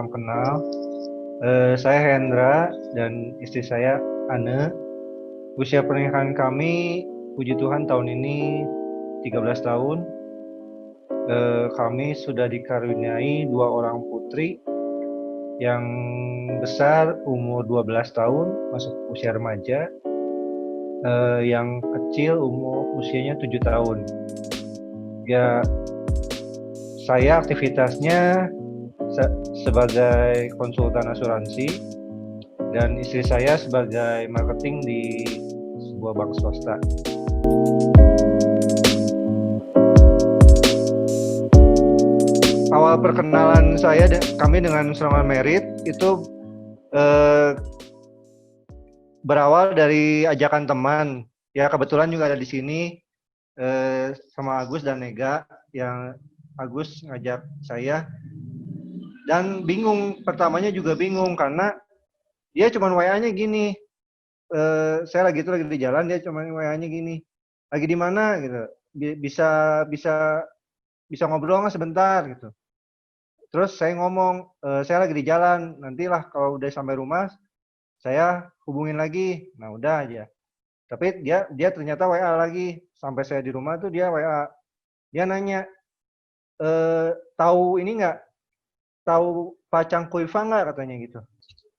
salam kenal. Saya Hendra dan istri saya Anne. Usia pernikahan kami, puji Tuhan tahun ini 13 tahun. Kami sudah dikaruniai 2 orang putri. Yang besar umur 12 tahun, masuk usia remaja. Yang kecil usianya 7 tahun. Ya, saya aktivitasnya sebagai konsultan asuransi dan istri saya sebagai marketing di sebuah bank swasta. Awal perkenalan kami dengan Serangan Merit itu berawal dari ajakan teman. Ya kebetulan juga ada di sini sama Agus dan Nega, yang Agus ngajak saya. Dan bingung, pertamanya juga bingung karena dia cuma WA-nya gini. Saya lagi di jalan, dia cuma WA-nya gini. Lagi di mana gitu. Bisa ngobrol nggak sebentar gitu. Terus saya ngomong, saya lagi di jalan, nantilah kalau udah sampai rumah saya hubungin lagi. Nah, udah aja. Tapi dia ternyata WA lagi. Sampai saya di rumah tuh dia WA. Dia nanya, tahu ini nggak? Tahu Pacang Kuiva nggak, katanya gitu.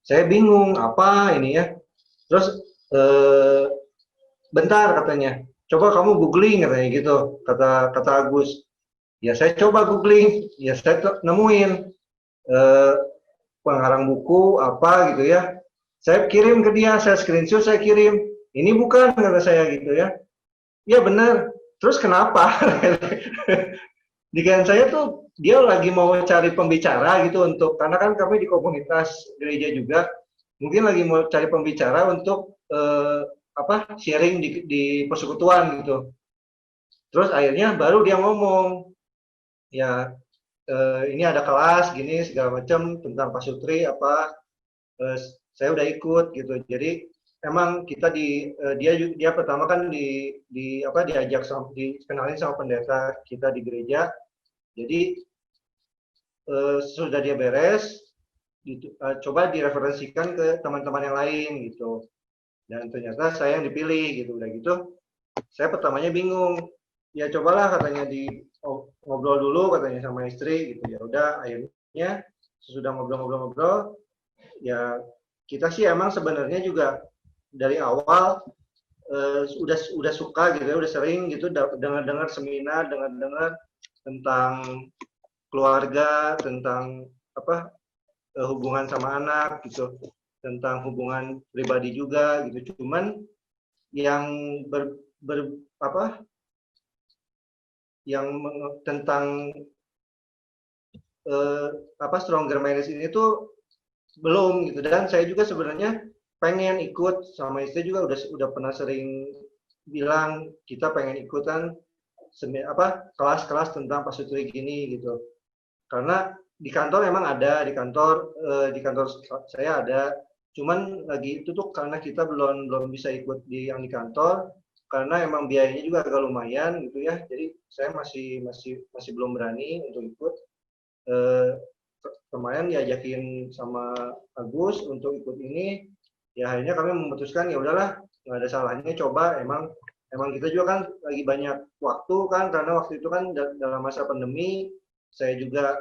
Saya bingung, apa ini ya. Terus bentar katanya, coba kamu googling katanya gitu, kata Agus. Ya saya coba googling, ya saya nemuin pengarang buku apa gitu ya. Saya kirim ke dia, saya screenshot, saya kirim. Ini bukan, kata saya gitu ya. Ya benar. Terus kenapa? Dikirain saya tuh dia lagi mau cari pembicara gitu, karena kan kami di komunitas gereja juga, mungkin lagi mau cari pembicara untuk sharing di persekutuan gitu. Terus akhirnya baru dia ngomong, ya ini ada kelas gini segala macam tentang pasutri apa, saya udah ikut gitu. Jadi emang kita dia pertama kan diajak dikenalin sama pendeta kita di gereja. Jadi sudah dia beres, coba direferensikan ke teman-teman yang lain gitu. Dan ternyata saya yang dipilih gitu. Udah gitu, saya pertamanya bingung. Ya cobalah katanya ngobrol dulu katanya sama istri gitu. Ya udah, akhirnya sesudah ngobrol-ngobrol, ya kita sih emang sebenarnya juga dari awal udah suka gitu ya, udah sering gitu dengar seminar, dengar tentang keluarga, tentang hubungan sama anak gitu, tentang hubungan pribadi juga gitu. Cuman yang tentang stronger marriage ini tuh belum gitu. Dan saya juga sebenarnya pengen ikut, sama istri juga udah pernah sering bilang kita pengen ikutan kelas-kelas tentang pasutri gini gitu. Karena di kantor emang ada, di kantor saya ada, cuman lagi itu tuh karena kita belum bisa ikut yang di kantor karena emang biayanya juga agak lumayan gitu ya. Jadi saya masih belum berani untuk ikut. Kemarin diajakin sama Agus untuk ikut ini, ya akhirnya kami memutuskan ya udahlah, nggak ada salahnya coba. Emang kita juga kan lagi banyak waktu kan, karena waktu itu kan dalam masa pandemi, saya juga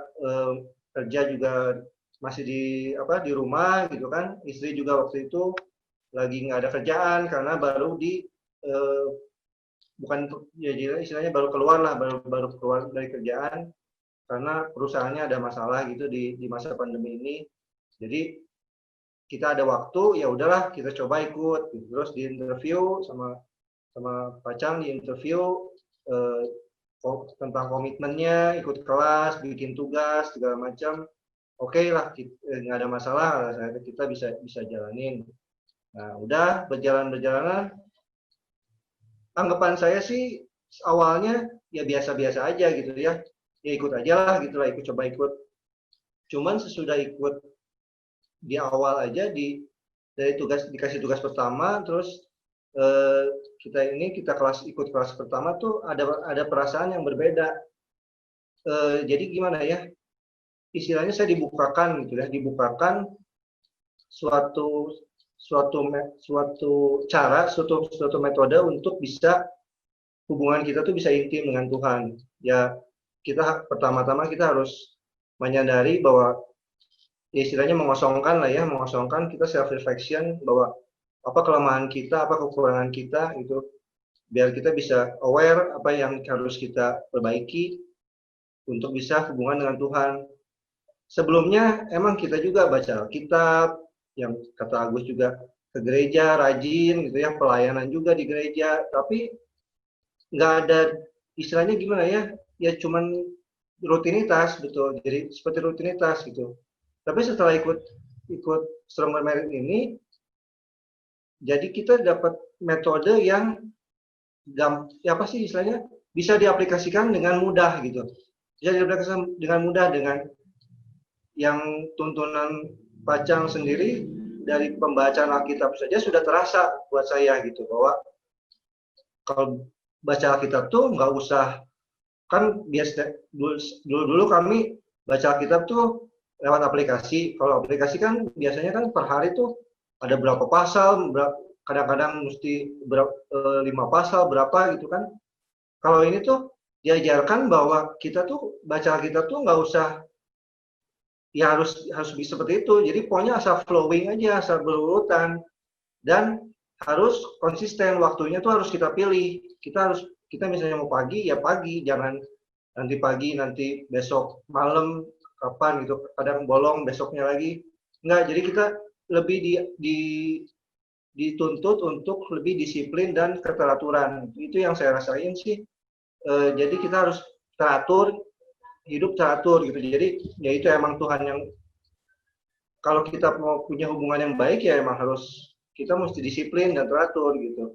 kerja juga masih di rumah gitu kan. Istri juga waktu itu lagi nggak ada kerjaan karena baru bukan ya, istilahnya baru keluar lah, baru keluar dari kerjaan karena perusahaannya ada masalah gitu di masa pandemi ini. Jadi kita ada waktu, ya udahlah kita coba ikut. Terus di interview sama Pacang, di interview tentang komitmennya, ikut kelas, bikin tugas segala macam. Oke lah, nggak ada masalah, kita bisa jalanin. Nah udah berjalan, anggapan saya sih awalnya ya biasa-biasa aja gitu ya. Ya ikut aja lah gitu lah, coba ikut. Cuman sesudah ikut di awal aja, dikasih tugas pertama, terus kita ikut kelas pertama tuh ada perasaan yang berbeda. Jadi gimana ya, istilahnya saya dibukakan gitu ya, dibukakan suatu suatu cara, suatu metode untuk bisa hubungan kita tuh bisa intim dengan Tuhan. Ya, kita pertama-tama kita harus menyadari bahwa ya istilahnya mengosongkan lah ya, mengosongkan kita self reflection bahwa apa kelemahan kita, apa kekurangan kita itu biar kita bisa aware apa yang harus kita perbaiki untuk bisa hubungan dengan Tuhan. Sebelumnya emang kita juga baca kitab, yang kata Agus juga ke gereja rajin gitu ya, pelayanan juga di gereja, tapi nggak ada istilahnya gimana ya, ya cuman rutinitas betul, jadi seperti rutinitas gitu. Tapi setelah ikut ikut Stronger Merit ini, jadi kita dapat metode yang ya apa sih istilahnya bisa diaplikasikan dengan mudah gitu, bisa diaplikasikan dengan mudah dengan yang tuntunan Pacang sendiri dari pembacaan Alkitab saja sudah terasa buat saya gitu bahwa kalau baca Alkitab tuh nggak usah kan biasa dulu kami baca Alkitab tuh lewat aplikasi. Kalau aplikasi kan biasanya kan per hari tuh ada berapa pasal, kadang-kadang mesti 5 pasal berapa gitu kan. Kalau ini tuh diajarkan bahwa kita tuh baca Alkitab tuh nggak usah ya harus bisa seperti itu. Jadi pokoknya asal flowing aja, asal berurutan dan harus konsisten waktunya tuh harus kita pilih. Kita misalnya mau pagi ya pagi, jangan nanti pagi nanti besok malam kapan gitu. Kadang bolong besoknya lagi. Enggak, jadi kita lebih dituntut untuk lebih disiplin dan keteraturan. Itu yang saya rasain sih. Jadi kita harus teratur, hidup teratur gitu. Jadi ya itu emang Tuhan yang kalau kita mau punya hubungan yang baik ya emang harus kita mesti disiplin dan teratur gitu.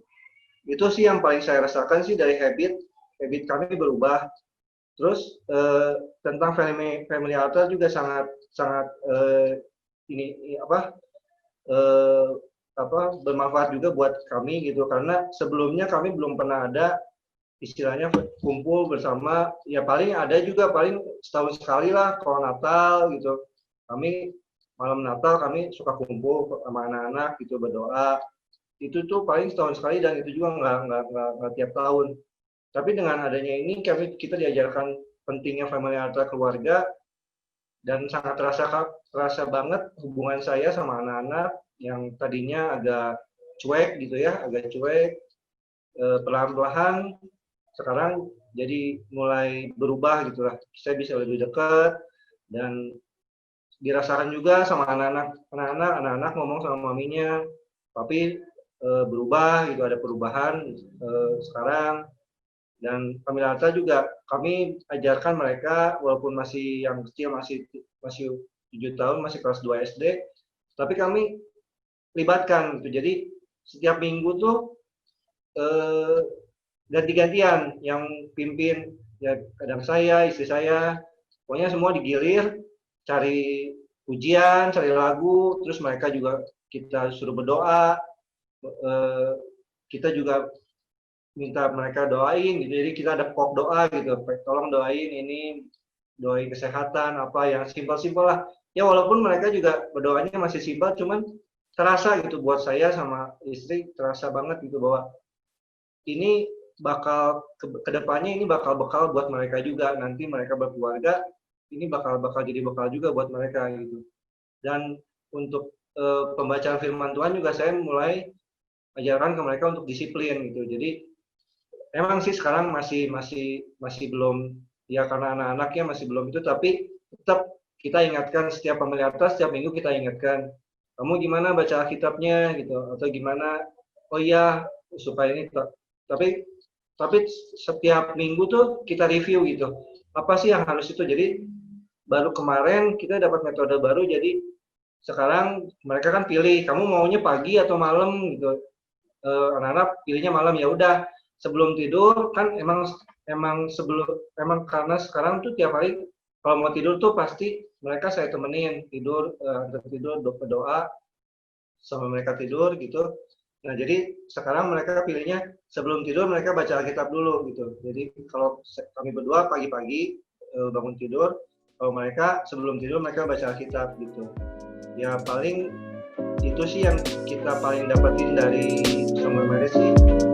Itu sih yang paling saya rasakan sih dari habit kami berubah. Terus tentang family altar juga sangat ini eh, apa bermanfaat juga buat kami gitu karena sebelumnya kami belum pernah ada istilahnya kumpul bersama ya paling ada juga paling setahun sekali lah kalau Natal gitu kami malam Natal kami suka kumpul sama anak-anak gitu berdoa itu tuh paling setahun sekali dan itu juga nggak tiap tahun tapi dengan adanya ini kita diajarkan pentingnya family altar keluarga dan sangat terasa banget hubungan saya sama anak-anak yang tadinya agak cuek gitu ya agak cuek perlahan-lahan sekarang jadi mulai berubah gitulah saya bisa lebih dekat dan dirasakan juga sama anak-anak ngomong sama maminya tapi berubah gitu ada perubahan sekarang dan Kamilata juga kami ajarkan mereka walaupun masih yang kecil masih 7 tahun masih kelas 2 SD tapi kami libatkan gitu jadi setiap minggu tuh ganti-gantian yang pimpin ya kadang saya istri saya pokoknya semua digilir cari ujian cari lagu terus mereka juga kita suruh berdoa kita juga minta mereka doain gitu jadi kita ada pop doa gitu tolong doain ini doain kesehatan apa yang simpel-simpel lah ya walaupun mereka juga berdoanya masih simpel cuman terasa gitu buat saya sama istri terasa banget gitu bahwa ini bakal kedepannya ini bakal bekal buat mereka juga nanti mereka berkeluarga ini bakal jadi bekal juga buat mereka gitu dan untuk pembacaan firman Tuhan juga saya mulai ajarkan ke mereka untuk disiplin gitu jadi emang sih sekarang masih belum ya karena anak-anaknya masih belum itu tapi tetap kita ingatkan setiap pemerintah setiap minggu kita ingatkan kamu gimana baca Alkitabnya gitu atau gimana oh iya supaya ini tapi setiap minggu tuh kita review gitu apa sih yang harus itu jadi baru kemarin kita dapat metode baru jadi sekarang mereka kan pilih kamu maunya pagi atau malam gitu anak-anak pilihnya malam ya udah sebelum tidur kan emang karena sekarang tuh tiap hari kalau mau tidur tuh pasti mereka saya temenin tidur tidur berdoa sama mereka tidur gitu nah jadi sekarang mereka pilihnya sebelum tidur mereka baca Alkitab dulu gitu jadi kalau kami berdua pagi-pagi bangun tidur mereka sebelum tidur mereka baca Alkitab gitu. Ya paling itu sih yang kita paling dapetin dari Sumber Medis sih.